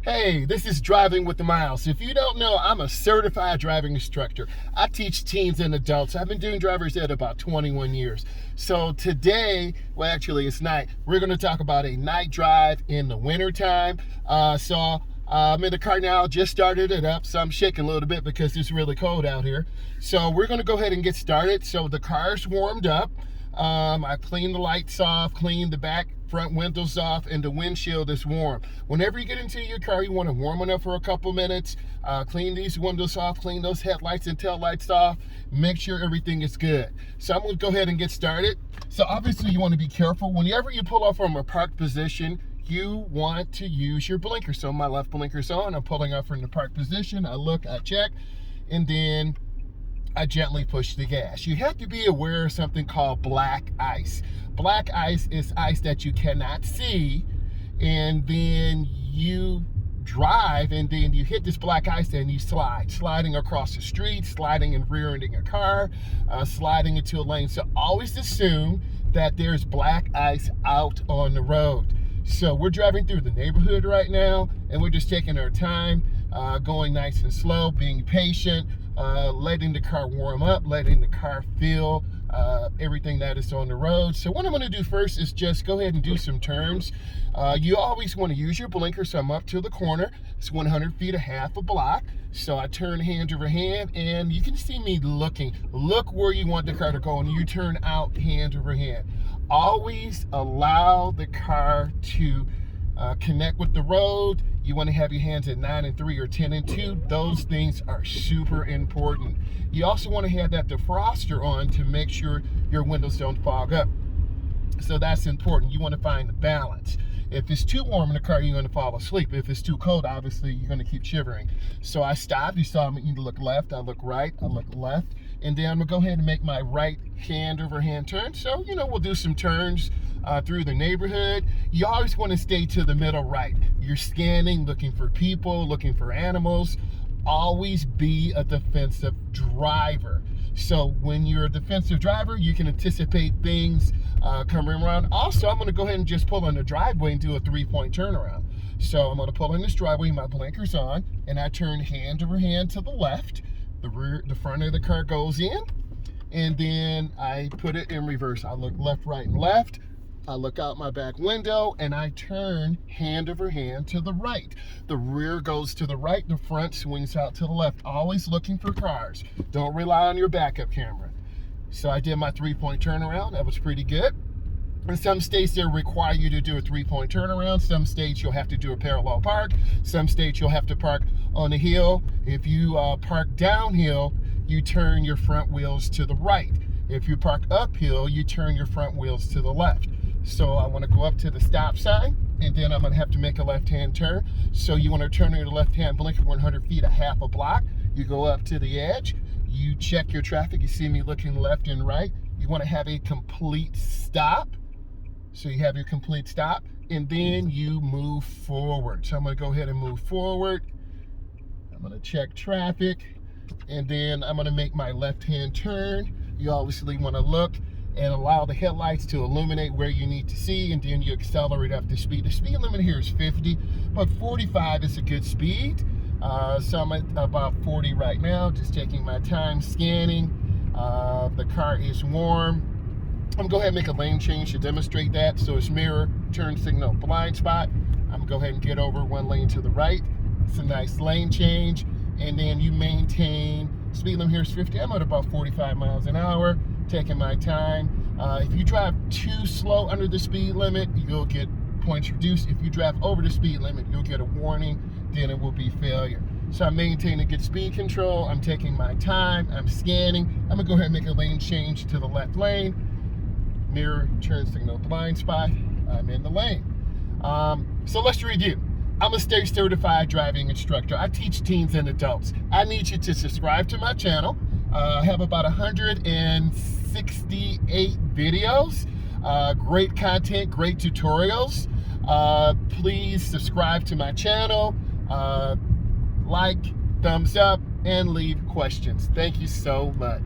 Hey, this is Driving with the Miles. If you don't know, I'm a certified driving instructor. I teach teens and adults. I've been doing driver's ed about 21 years. So today, well, actually it's night, we're going to talk about a night drive in the wintertime. I'm in the car now, just started it up, so I'm shaking a little bit because it's really cold out here. So we're going to go ahead and get started. So the car's warmed up. I cleaned the lights off, cleaned the front windows off, and the windshield is warm. Whenever you get into your car, you want to warm it up for a couple minutes, clean these windows off, clean those headlights and tail lights off, make sure everything is good. So I'm going to go ahead and get started. So obviously you want to be careful. Whenever you pull off from a parked position, you want to use your blinker. So my left blinker's on, I'm pulling off from the parked position, I look, I check, and then I gently push the gas. You have to be aware of something called black ice. Black ice is ice that you cannot see, and then you drive and then you hit this black ice and you sliding across the street, sliding and rear-ending a car, sliding into a lane. So always assume that there's black ice out on the road. So we're driving through the neighborhood right now, and we're just taking our time, going nice and slow, being patient, letting the car warm up, letting the car feel everything that is on the road. So what I'm going to do first is just go ahead and do some turns. You always want to use your blinker. So I'm up to the corner. It's 100 feet, a half a block. So I turn hand over hand, and you can see me looking. Look where you want the car to go, and you turn out hand over hand. Always allow the car to connect with the road. You want to have your hands at 9 and 3 or 10 and 2. Those things are super important. You also want to have that defroster on to make sure your windows don't fog up. So that's important. You want to find the balance. If it's too warm in the car, you're going to fall asleep. If it's too cold, obviously, you're going to keep shivering. So I stopped. You saw me look left, I look right, I look left. And then I'm going to go ahead and make my right hand over hand turn. So, we'll do some turns through the neighborhood. You always want to stay to the middle right. You're scanning, looking for people, looking for animals. Always be a defensive driver. So when you're a defensive driver, you can anticipate things coming around. Also, I'm going to go ahead and just pull in the driveway and do a 3-point turnaround. So I'm going to pull in this driveway, my blinker's on, and I turn hand over hand to the left. The front of the car goes in, and then I put it in reverse. I look left, right, and left. I look out my back window, and I turn hand over hand to the right. The rear goes to the right, the front swings out to the left. Always looking for cars. Don't rely on your backup camera. So I did my 3-point turnaround. That was pretty good. In some states, they require you to do a 3-point turnaround. Some states, you'll have to do a parallel park. Some states, you'll have to park on a hill. If you park downhill, you turn your front wheels to the right. If you park uphill, you turn your front wheels to the left. So I want to go up to the stop sign, and then I'm going to have to make a left-hand turn. So you want to turn your left-hand blinker 100 feet, a half a block. You go up to the edge. You check your traffic. You see me looking left and right. You want to have a complete stop. So you have your complete stop, and then you move forward. So I'm going to go ahead and move forward. I'm going to check traffic, and then I'm going to make my left-hand turn. You obviously want to look and allow the headlights to illuminate where you need to see, and then you accelerate up to speed. The speed limit here is 50, but 45 is a good speed. So I'm at about 40 right now, just taking my time scanning. The car is warm. I'm going to go ahead and make a lane change to demonstrate that. So it's mirror, turn signal, blind spot. I'm going to go ahead and get over one lane to the right. It's a nice lane change. And then you maintain, speed limit here is 50. I'm at about 45 miles an hour, taking my time. If you drive too slow under the speed limit, you'll get points reduced. If you drive over the speed limit, you'll get a warning, then it will be failure. So I'm maintaining good speed control. I'm taking my time, I'm scanning. I'm gonna go ahead and make a lane change to the left lane. Mirror, turn signal, blind spot. I'm in the lane. So let's review. I'm a state certified driving instructor. I teach teens and adults. I need you to subscribe to my channel. I have about 168 videos. Great content, great tutorials. Please subscribe to my channel, like, thumbs up, and leave questions. Thank you so much.